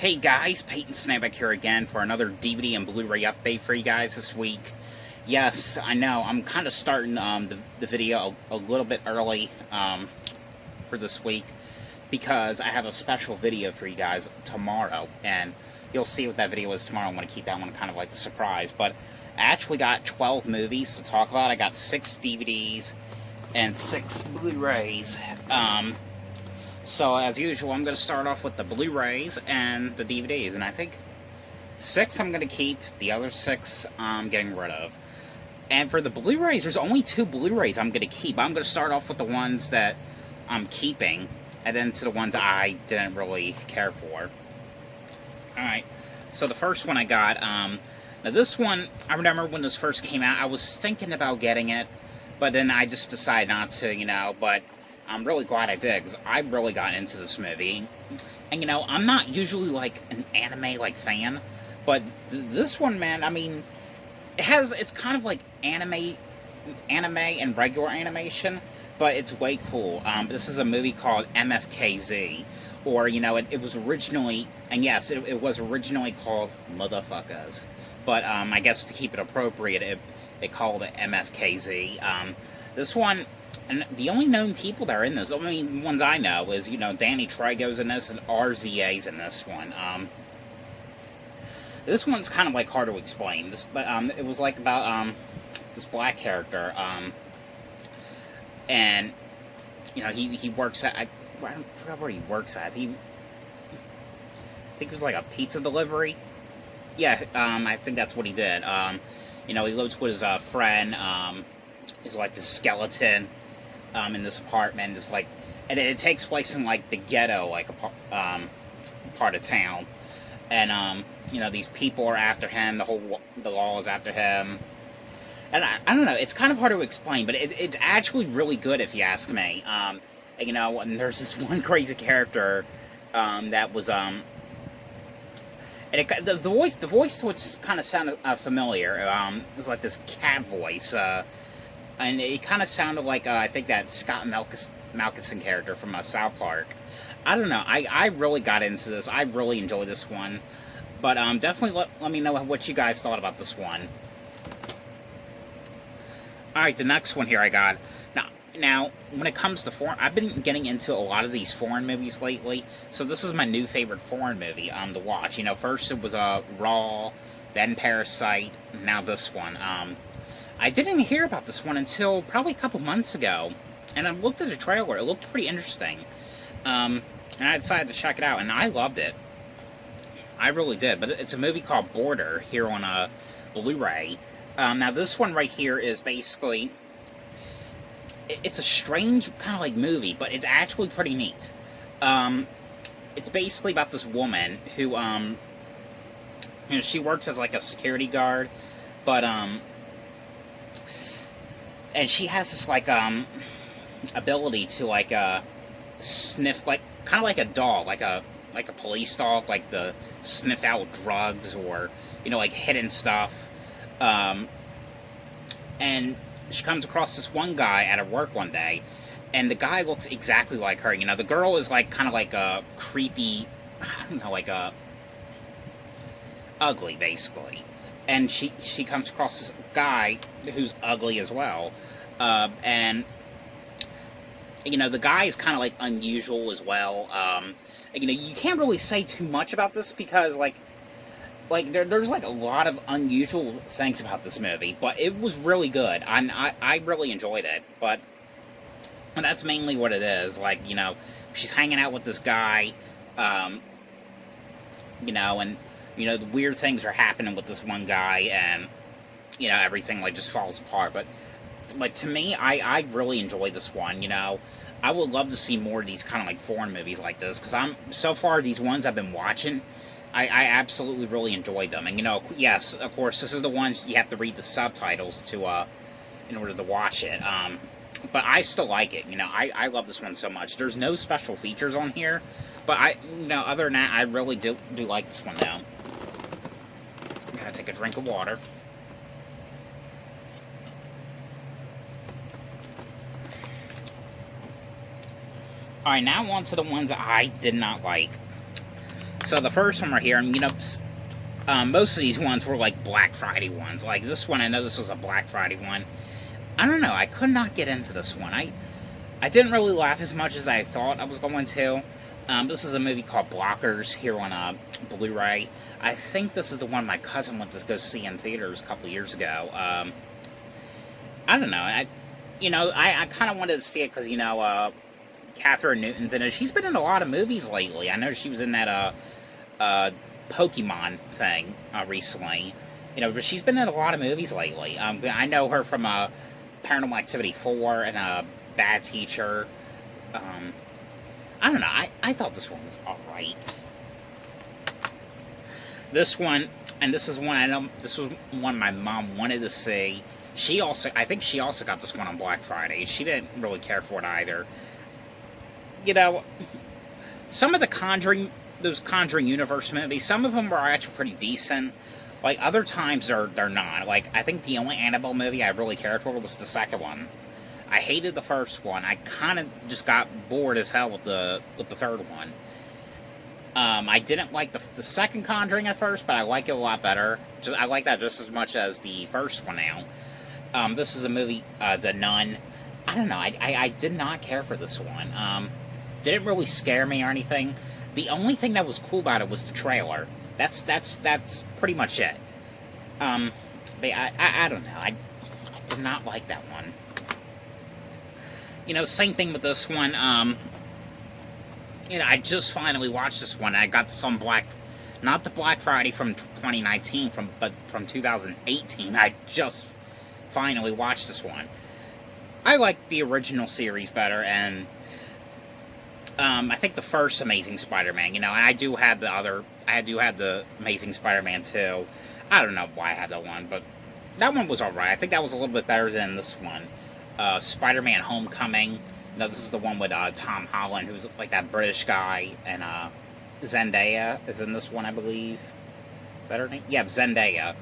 Hey guys, Peyton Snapback here again for another DVD and Blu-ray update for you guys this week. Yes, I know, I'm kind of starting the video a little bit early for this week because I have a special video for you guys tomorrow, and you'll see what that video is tomorrow. I'm going to keep that one kind of like a surprise, but I actually got 12 movies to talk about. I got 6 DVDs and 6 Blu-rays. So, as usual, I'm going to start off with the Blu-rays and the DVDs, and I think 6 I'm going to keep, the other 6 I'm getting rid of. And for the Blu-rays, there's only 2 Blu-rays I'm going to keep. I'm going to start off with the ones that I'm keeping, and then to the ones I didn't really care for. Alright, so the first one I got, now this one, I remember when this first came out, I was thinking about getting it, but then I just decided not to, but I'm really glad I did, because I really got into this movie. And, I'm not usually, like, an anime, fan, but this one, man, I mean, it's kind of like anime and regular animation, but it's way cool. This is a movie called Mfkz, or, it was originally, and yes, it was originally called Motherfuckers, but, I guess to keep it appropriate, they called it Mfkz. This one, and the only known people that are in this, ones I know, is, Danny Trejo's in this, and RZA's in this one. This one's kind of, hard to explain. But it was, about, this black character, and, he works at, I forgot where he works at. I think it was, a pizza delivery. Yeah, I think that's what he did. He lives with his, friend, he's, the skeleton, in this apartment, and it takes place in, the ghetto, part of town, and, these people are after him, the law is after him, and I don't know, it's kind of hard to explain, but it's actually really good, if you ask me. And there's this one crazy character, that was, and the voice to it kind of sounded familiar. It was like this cat voice, and it kind of sounded like, I think that Scott Malkinson character from South Park. I don't know, I really got into this. I really enjoyed this one. But definitely let me know what you guys thought about this one. Alright, the next one here I got. Now, when it comes to foreign, I've been getting into a lot of these foreign movies lately. So this is my new favorite foreign movie to watch. First it was Raw, then Parasite, now this one. I didn't hear about this one until probably a couple months ago, and I looked at the trailer. It looked pretty interesting, and I decided to check it out, and I loved it. I really did. But it's a movie called Border here on Blu-ray. Now this one right here is basically, it's a strange kind of movie, but it's actually pretty neat. It's basically about this woman who she works as a security guard, but and she has this, ability to, sniff, kind of like a dog, like a police dog, to sniff out drugs or, hidden stuff. And she comes across this one guy at her work one day, and the guy looks exactly like her. The girl is, kind of a creepy, I don't know, ugly, basically. And she comes across this guy who's ugly as well. And, the guy is kind of, unusual as well. You can't really say too much about this because, there's, a lot of unusual things about this movie. But it was really good. I really enjoyed it. But that's mainly what it is. She's hanging out with this guy, and the weird things are happening with this one guy, and, everything, just falls apart. But to me, I really enjoyed this one, I would love to see more of these kind of, foreign movies like this, because so far, these ones I've been watching, I absolutely really enjoyed them. And, yes, of course, this is the ones you have to read the subtitles to, in order to watch it. But I still like it, I love this one so much. There's no special features on here, but other than that, I really do like this one, though. I'm gonna take a drink of water. Alright, now on to the ones that I did not like. So the first one right here, and most of these ones were like Black Friday ones. Like this one, I know this was a Black Friday one. I don't know, I could not get into this one. I didn't really laugh as much as I thought I was going to. This is a movie called Blockers here on Blu-ray. I think this is the one my cousin went to go see in theaters a couple years ago. I don't know. I kind of wanted to see it because, Catherine Newton's in it. She's been in a lot of movies lately. I know she was in that Pokemon thing recently. But she's been in a lot of movies lately. I know her from Paranormal Activity 4 and Bad Teacher. I don't know. I thought this one was alright. This one, and this is one I know, this was one my mom wanted to see. I think she also got this one on Black Friday. She didn't really care for it either. Some of those Conjuring universe movies, some of them were actually pretty decent. Like, other times they're not. Like, I think the only Annabelle movie I really cared for was the second one. I hated the first one. I kind of just got bored as hell with the third one. I didn't like the second Conjuring at first, but I like it a lot better. I like that just as much as the first one now. This is a movie, The Nun. I don't know. I did not care for this one. Didn't really scare me or anything. The only thing that was cool about it was the trailer. That's pretty much it. But I don't know. I did not like that one. Same thing with this one. I just finally watched this one. I got this on not the Black Friday from 2019, but from 2018. I just finally watched this one. I like the original series better, and I think the first Amazing Spider-Man. I do have the Amazing Spider-Man 2. I don't know why I had that one, but that one was alright. I think that was a little bit better than this one. Spider-Man Homecoming. This is the one with Tom Holland, who's like that British guy, and Zendaya is in this one, I believe. Is that her name? Yeah, Zendaya.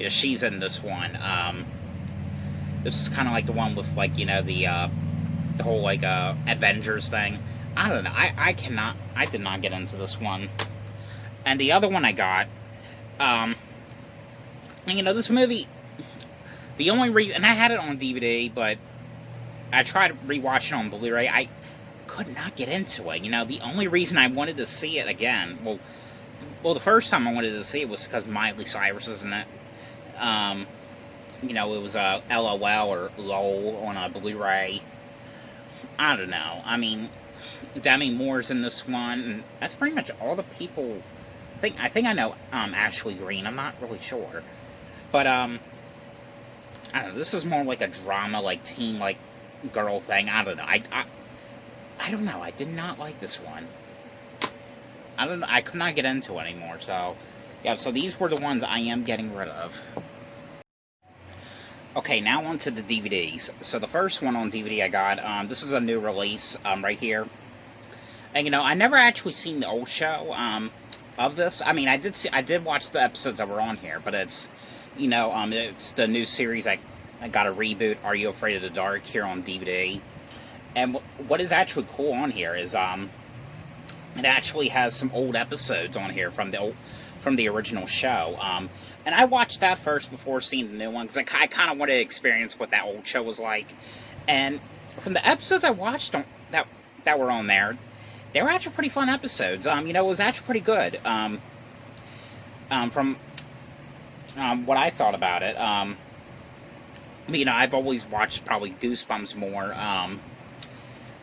She's in this one. This is kind of like the one with like the whole like Avengers thing. I don't know. I did not get into this one. And the other one I got, this movie. The only reason, and I had it on DVD, but I tried rewatching it on Blu-ray. I could not get into it. The only reason I wanted to see it again, well, the first time I wanted to see it was because Miley Cyrus is in it. It was LOL or LOL on a Blu-ray. I don't know. I mean, Demi Moore's in this one, and that's pretty much all the people. I think I know Ashley Greene. I'm not really sure, but I don't know. This is more like a drama, like teen, like girl thing. I don't know. I don't know. I did not like this one. I don't know. I could not get into it anymore. So yeah. So these were the ones I am getting rid of. Okay, now on to the DVDs. So the first one on DVD I got. This is a new release. Right here. And I never actually seen the old show. Of this. I mean, I did watch the episodes that were on here, but it's. It's the new series. I got a Reboot, Are You Afraid of the Dark, here on DVD. And what is actually cool on here is it actually has some old episodes on here from the original show. And I watched that first before seeing the new one, because I kind of wanted to experience what that old show was like. And from the episodes I watched that were on there, they were actually pretty fun episodes. It was actually pretty good. From what I thought about it, I've always watched probably Goosebumps more,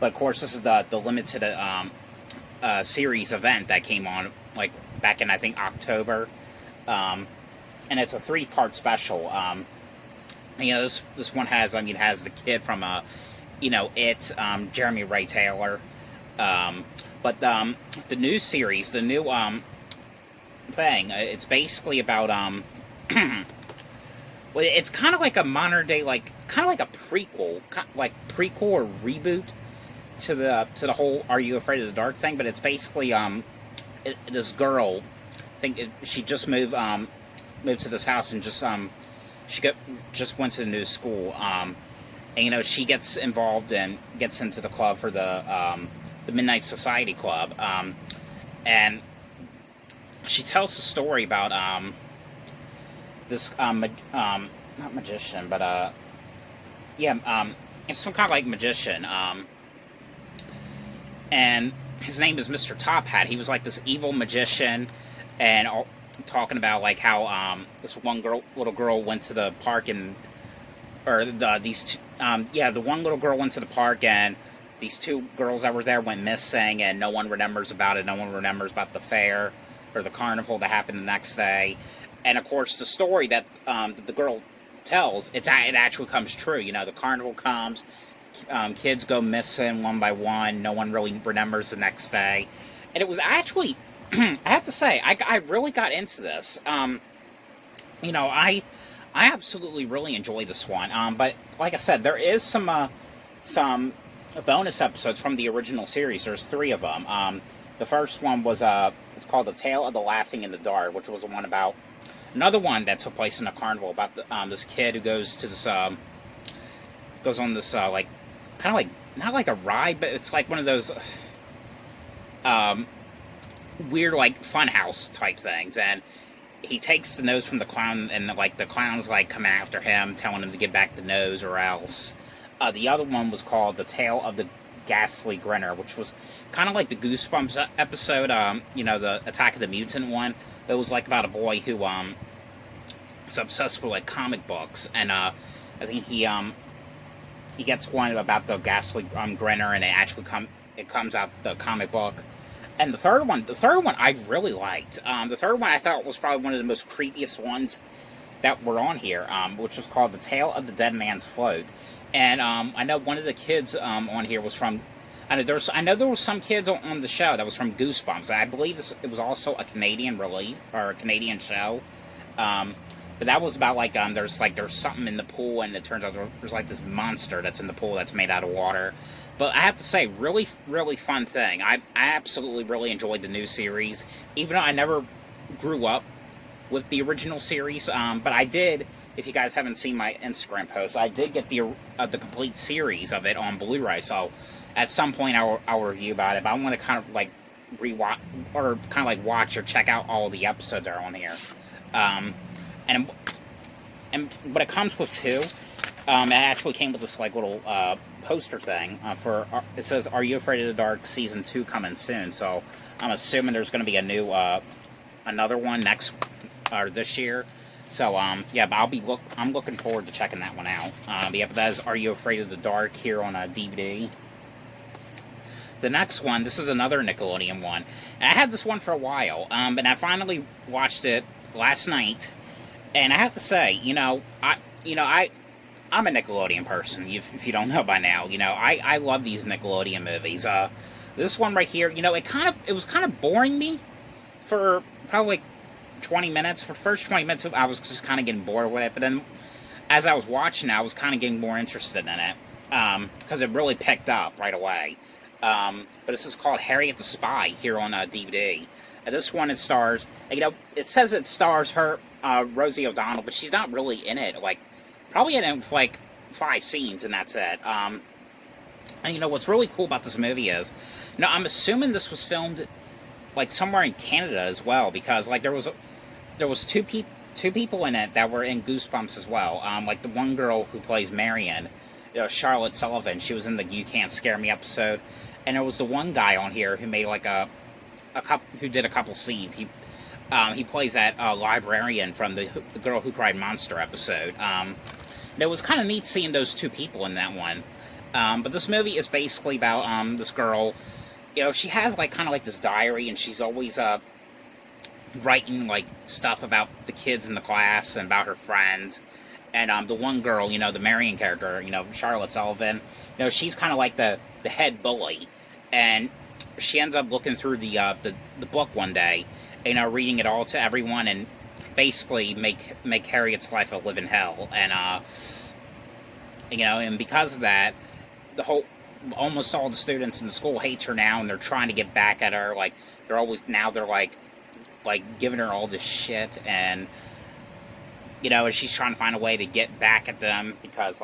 but of course this is the limited series event that came on like back in I think October, and it's a 3-part special. This one has has the kid from It, Jeremy Ray Taylor, but the new series, the new thing, it's basically about well, it's kind of like a modern day, kind of like a prequel, or reboot to the whole "Are You Afraid of the Dark" thing. But it's basically this girl, she just moved to this house, and just went to the new school, and she gets involved and gets into the club for the Midnight Society Club, and she tells the story about this not magician, but yeah, it's some kind of like magician, and his name is Mr. Top Hat. He was like this evil magician, and talking about like how this one little girl went to the park, and the one little girl went to the park, and these two girls that were there went missing, and no one remembers about it. No one remembers about the fair or the carnival that happened the next day. And of course, the story that the girl tells, it actually comes true. You know, the carnival comes, kids go missing one by one. No one really remembers the next day. And it was actually, I have to say, I really got into this. You know, I absolutely really enjoyed this one. But like I said, there is some bonus episodes from the original series. There's 3 of them. The first one was it's called The Tale of the Laughing in the Dark, which was the one about another one that took place in a carnival about this kid who goes to this goes on this like kind of like not like a ride, but it's like one of those weird like funhouse type things, and he takes the nose from the clown, and like the clown's like coming after him, telling him to give back the nose or else. The other one was called The Tale of the Ghastly Grinner, which was kind of like the Goosebumps episode, you know, the Attack of the Mutant one. That was like about a boy who is obsessed with like comic books, and I think he gets one about the Ghastly Grinner, and it comes out the comic book. And the third one I really liked. The third one I thought was probably one of the most creepiest ones that were on here, which was called The Tale of the Dead Man's Float. And I know one of the kids on here was from. I know there was some kids on the show that was from Goosebumps. I believe it was also a Canadian release or a Canadian show. But that was about like there's something in the pool, and it turns out there's like this monster that's in the pool that's made out of water. But I have to say, really, really fun thing. I absolutely really enjoyed the new series, even though I never grew up with the original series. But I did. If you guys haven't seen my Instagram post, I did get the complete series of it on Blu-ray. So at some point I'll review about it. But I want to kind of like rewatch or kind of like watch or check out all the episodes that are on here. And what it comes with too, it actually came with this like little poster thing for. It says, "Are You Afraid of the Dark?" Season 2 coming soon. So I'm assuming there's going to be a new another one next or this year. So yeah, but I'm looking forward to checking that one out. Yeah, but that is "Are You Afraid of the Dark" here on a DVD. The next one, this is another Nickelodeon one. And I had this one for a while, and I finally watched it last night. And I have to say, I'm a Nickelodeon person. If you don't know by now, I love these Nickelodeon movies. This one right here, it was kind of boring me for probably 20 minutes. For the first 20 minutes, I was just kind of getting bored with it. But then, as I was watching it, I was kind of getting more interested in it because it really picked up right away. But this is called Harriet the Spy here on DVD. And this one, it stars, it says it stars her, Rosie O'Donnell, but she's not really in it. Like, probably in it for like 5 scenes, and that's it. And what's really cool about this movie is, I'm assuming this was filmed like somewhere in Canada as well, because like there was two people in it that were in Goosebumps as well. Like the one girl who plays Marion, Charlotte Sullivan. She was in the "You Can't Scare Me" episode, and there was the one guy on here who made like who did a couple scenes. He plays that librarian from the Girl Who Cried Monster episode. And it was kind of neat seeing those 2 people in that one. But this movie is basically about this girl. She has like kind of like this diary, and she's always writing like stuff about the kids in the class and about her friends. And the one girl, the Marion character, Charlotte Sullivan, she's kind of like the head bully, and she ends up looking through the book one day, reading it all to everyone, and basically make Harriet's life a living hell. And and because of that, almost all the students in the school hates her now, and they're trying to get back at her. Like they're giving her all this shit, and and she's trying to find a way to get back at them because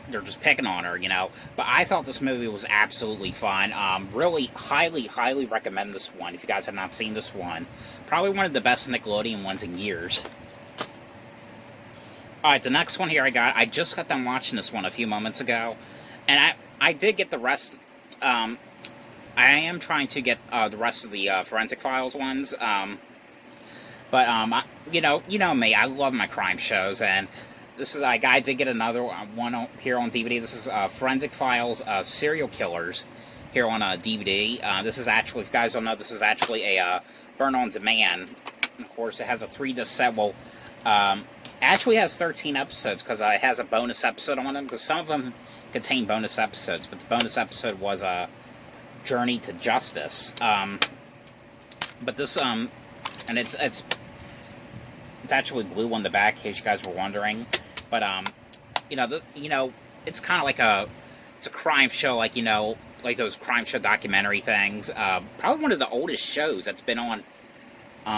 they're just picking on her, you know. But I thought this movie was absolutely fun. Really highly recommend this one if you guys have not seen this one. Probably one of the best Nickelodeon ones in years. Alright, the next one here I just got done watching this one a few moments ago. And I did get the rest, I am trying to get the rest of the Forensic Files ones. You know me, I love my crime shows, and this is, I did get another one here on DVD. This is Forensic Files Serial Killers here on DVD. This is actually, if you guys don't know, this is actually a burn on demand. Of course, it has a 3-disc set. Well, actually has 13 episodes because it has a bonus episode on them, because some of them contain bonus episodes, but the bonus episode was a Journey to Justice. But this, and it's actually blue on the back, in case you guys were wondering. But it's kind of like it's a crime show, like, like those crime show documentary things. Probably one of the oldest shows that's been on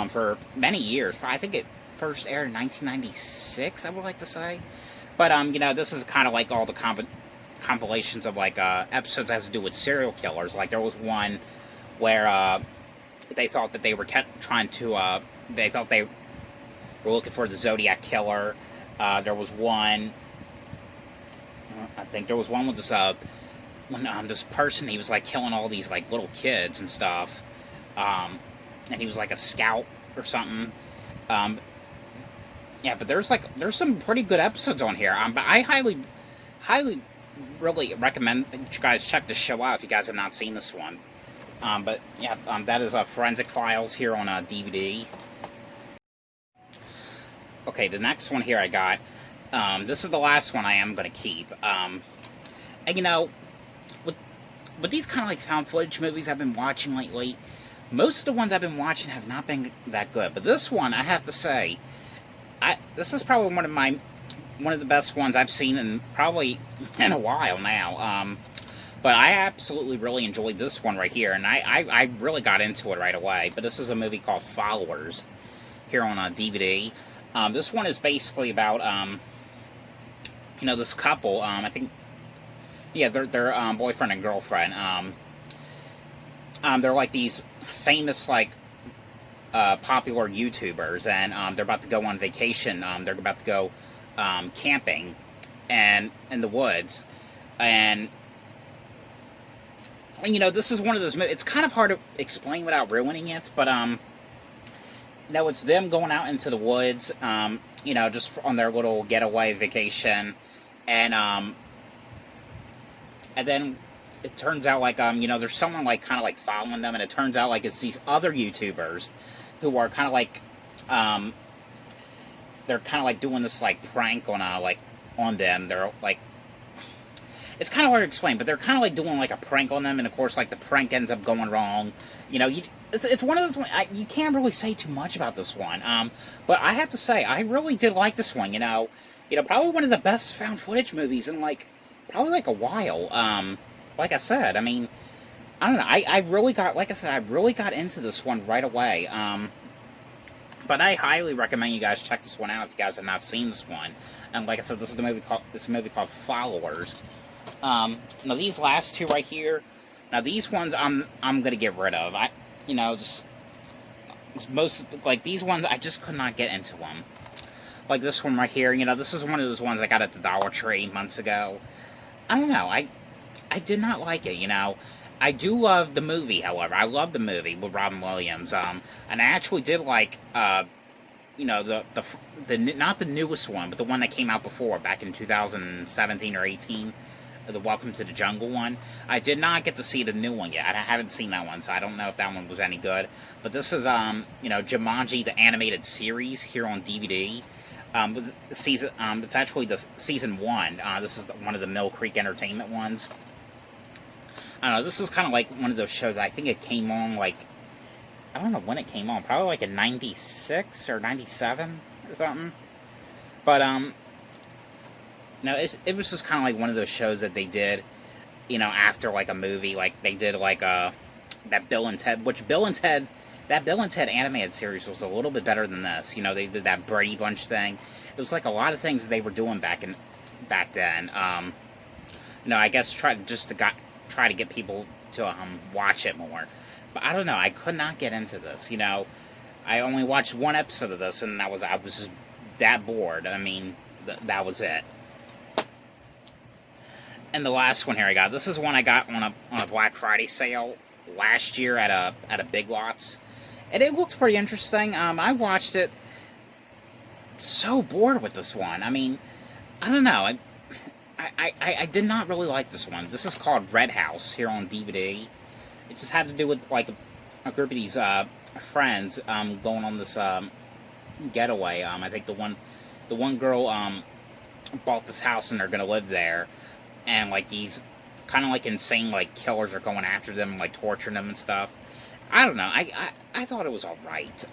for many years. I think it first aired in 1996, I would like to say. But this is kind of like all the compilations of like episodes that has to do with serial killers. Like there was one where they thought that they were trying to they thought they were looking for the Zodiac killer. There was one, I think there was one with this when this person, he was like killing all these like little kids and stuff, and he was like a scout or something. Yeah, but there's some pretty good episodes on here. But I highly really recommend you guys check this show out if you guys have not seen this one. But yeah, that is Forensic Files here on DVD. Okay, the next one here I got. This is the last one I am going to keep. And with these kind of like found footage movies I've been watching lately, most of the ones I've been watching have not been that good. But this one, I have to say, this is probably one of the best ones I've seen in probably in a while now. But I absolutely really enjoyed this one right here, and I really got into it right away. But this is a movie called Followers here on DVD. This one is basically about this couple. I think, yeah, they're boyfriend and girlfriend. They're like these famous like popular YouTubers, and they're about to go on vacation. They're about to go camping and in the woods, and this is one of those. It's kind of hard to explain without ruining it, but it's them going out into the woods, just on their little getaway vacation, and then it turns out like there's someone like kind of like following them, and it turns out like it's these other YouTubers who are kind of like they're kind of like doing this like prank on them. They're like, it's kind of hard to explain, but they're kind of like doing like a prank on them, and of course like the prank ends up going wrong. It's one of those ones, you can't really say too much about this one. But I have to say, I really did like this one. Probably one of the best found footage movies in probably like a while. Like I said, I mean, I don't know. I really got into this one right away. But I highly recommend you guys check this one out if you guys have not seen this one. And like I said, this is a movie called Followers. Now these last two right here, now these ones I'm gonna get rid of. These ones I just could not get into them. Like this one right here, this is one of those ones I got at the Dollar Tree months ago. I don't know, I did not like it, I do love the movie, however. I love the movie with Robin Williams. And I actually did like, the not the newest one, but the one that came out before, back in 2017 or 18, the Welcome to the Jungle one. I did not get to see the new one yet. I haven't seen that one, so I don't know if that one was any good. But this is, Jumanji, the animated series here on DVD. It's actually the season 1. This is one of the Mill Creek Entertainment ones. I don't know, this is kind of like one of those shows, I think it came on, I don't know when it came on, probably like in 96 or 97 or something. But, no, it was just kind of like one of those shows that they did, after like a movie, like they did like that Bill and Ted, that Bill and Ted animated series was a little bit better than this. They did that Brady Bunch thing. It was like a lot of things they were doing back then. I guess try to get people to watch it more. But I don't know. I could not get into this. I only watched one episode of this, and I was just that bored. I mean, that was it. And the last one here I got. This is one I got on a Black Friday sale last year at a Big Lots, and it looked pretty interesting. I watched it. So bored with this one. I mean, I don't know. I did not really like this one. This is called Red House here on DVD. It just had to do with like a group of these friends going on this getaway. I think the one girl bought this house and they're gonna live there, and like these kind of like insane like killers are going after them and like torturing them and stuff. I don't know. I thought it was alright.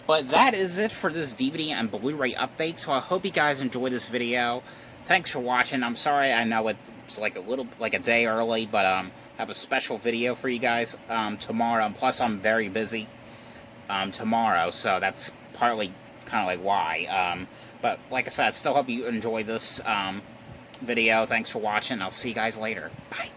But that is it for this DVD and Blu-ray update, so I hope you guys enjoyed this video. Thanks for watching. I'm sorry, I know it's like a day early, but I have a special video for you guys tomorrow, and plus I'm very busy tomorrow, so that's partly kind of like why. But like I said, I still hope you enjoy this video. Thanks for watching. I'll see you guys later. Bye.